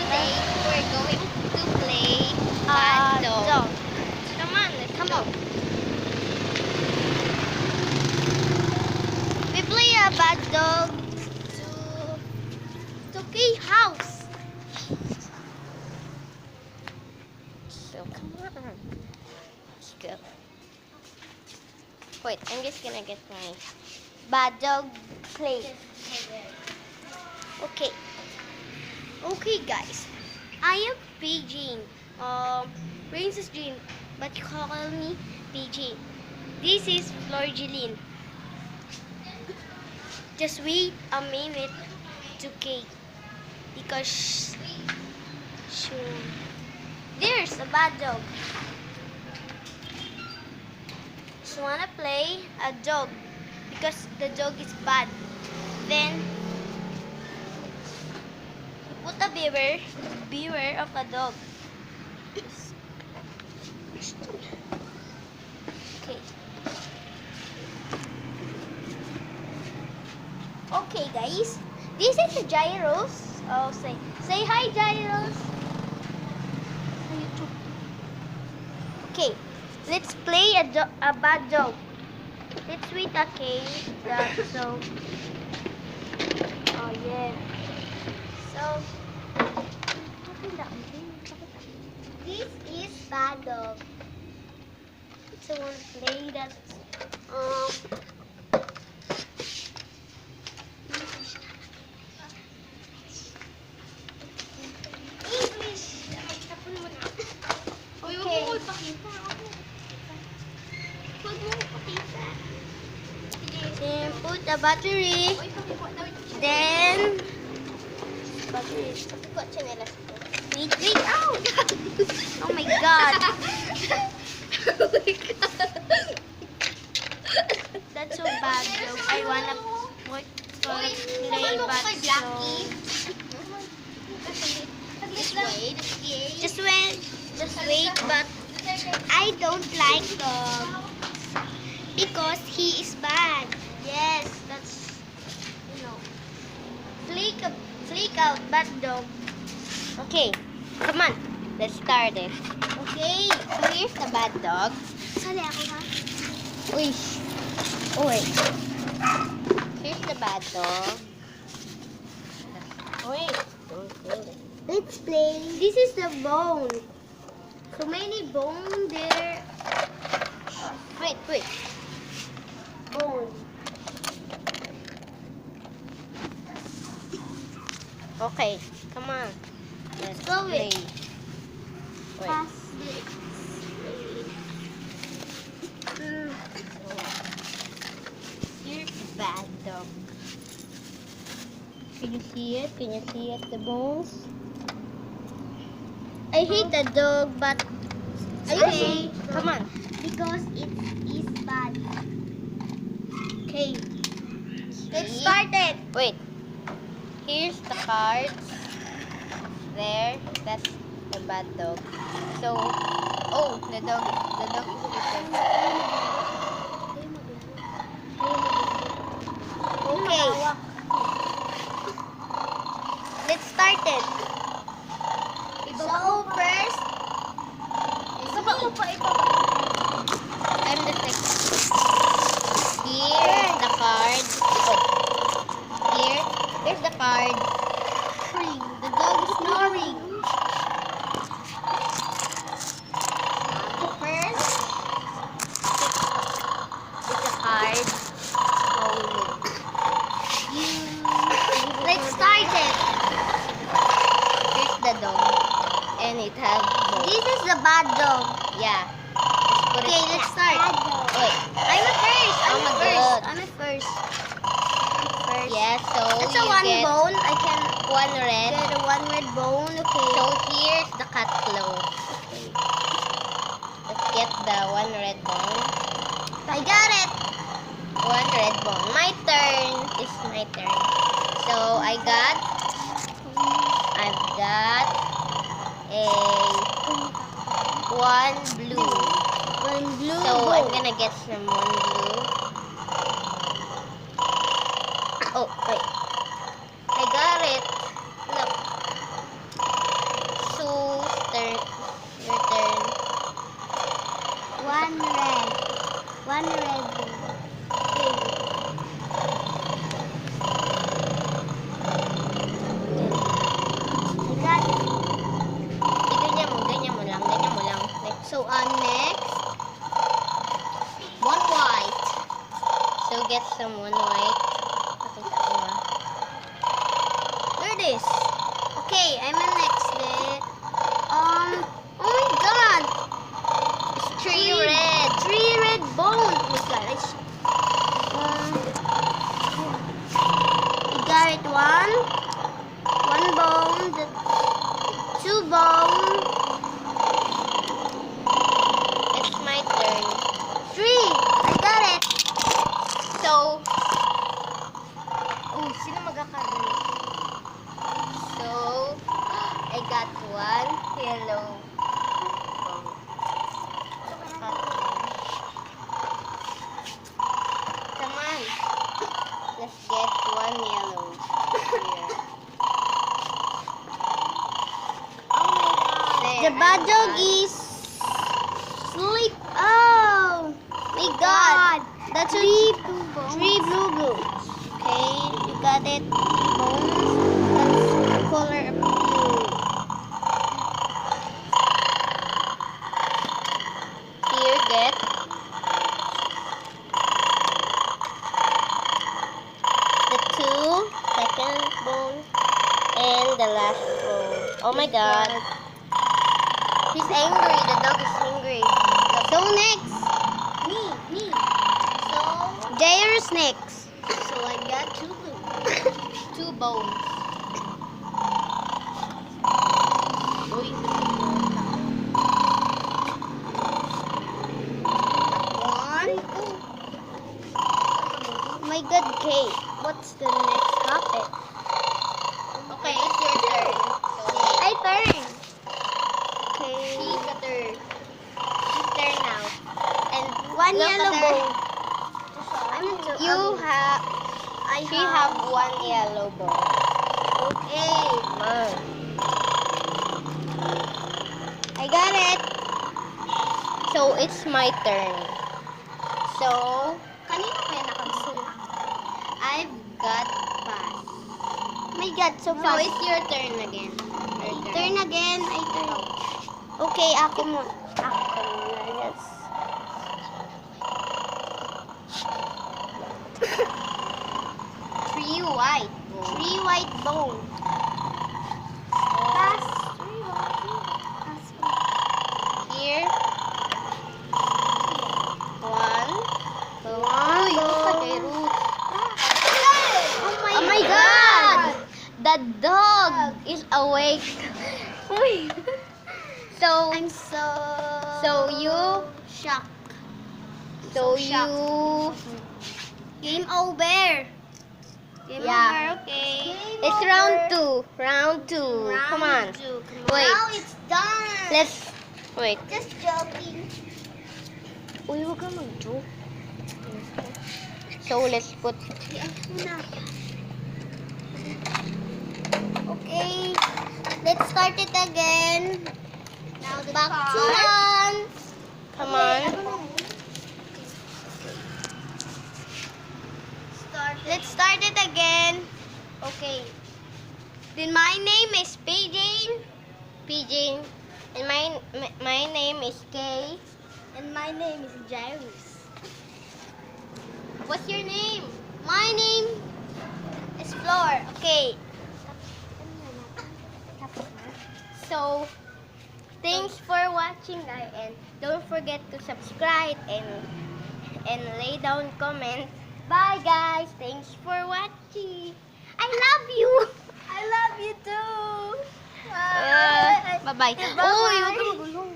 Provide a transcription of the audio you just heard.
Today we're going to play Bad Dog. Come on, let's go. We play a Bad Dog to Kay house. So come on. Let's go. Wait, I'm just gonna get my Bad Dog play. Okay. Okay, guys. I am Beijing. Princess Jean, but call me Beijing. This is Florgeline. Just wait a minute to Kate because soon there's a bad dog. Just wanna play a dog because the dog is bad. Then put a beware of a dog. Okay. Okay, guys. This is a Gyros. Oh, say hi, Gyros. Okay, let's play a bad dog. Let's wait. Okay, so. Oh yeah. So. This is bad dog. So we'll play that. English. Tapon mo na. Okay. Huwag mo pakita. Then put the battery. Then battery. Wait. Ow! Oh my god. That's so bad though. I wanna put for play but just wait, but I don't like dog because he is bad. Yes, that's flick out bad dog. Okay, come on. Let's start it. Okay, so here's the bad dog. Sali ako ha? Uy. Uy. Here's the bad dog. Wait. Don't kill it. Let's play. This is the bone. So many bone there. Wait. Bone. Okay, come on. Let's go play. Wait. Here's the bad dog. Can you see it? The bones? I hate the dog, but okay. Come on. Because it is bad. Okay. Let's start it. Wait. Here's the cards. There. That's the bad dog. So, the dog is different. Okay. Let's start it. So first, I'm the second. Here's the card. Here's the card. The dog is snoring. First, it's a card. Let's start it. Here's the dog. And it has bones. This is the bad dog. Yeah. Okay, let's start. Wait. I'm a first. I'm a first. Yeah, so it's a one bone. I can one red. Get a one red bone. Okay. So here's the cat claw. Okay. Let's get the one red bone. I got it. One red bone. My turn. It's my turn. So I've got a one blue. So I'm gonna get some one blue. Oh wait, I got it. Look, this. Okay, I'm in next bit. Oh my god. It's three red bones. Oh my god. You got it. One bone, two bones. It's my turn. Three. I got it. So, sino magkakaroon? So, I got one yellow bone. Come on. Let's get one yellow here. The bad dog is sleep. Oh my god. That's three blue blues. Okay, you got it. Bones. That's the color of blue. Here, get the second bone and the last bone. Oh my god. He's angry. The dog is angry. So next. Me. So Jair's next. So I got two bones. One. Oh my god, Kate. What's the next topic? Okay, it's your turn. I turn. Okay. She's a turn. She's turn now. And one yellow bone. She have one yellow bone. Okay. I got it. So it's my turn. So kanino pa yan nakagusto? I've got pass. My god, so fast. So it's your turn again. Turn again. I turn. Okay, ako mo. Yes. Three white bones. Pass. Here. One. Oh my god! The dog is awake. So I'm so you shocked. Game over. Game over, okay. It's round two. Come on. Wait. Now it's done. Let's wait. Just joking. Uy, wag ka mag-joke. So let's put. Okay. Let's start it again. Now the back to Lance. Come on. Let's start it again. Okay. Then my name is PJ. And my name is Kay. And my name is Jairus. What's your name? My name is Flor. Okay. So, thanks for watching, guys, and don't forget to subscribe and lay down comment. Bye, guys. Thanks for watching. I love you. I love you too. Bye-bye. Oh,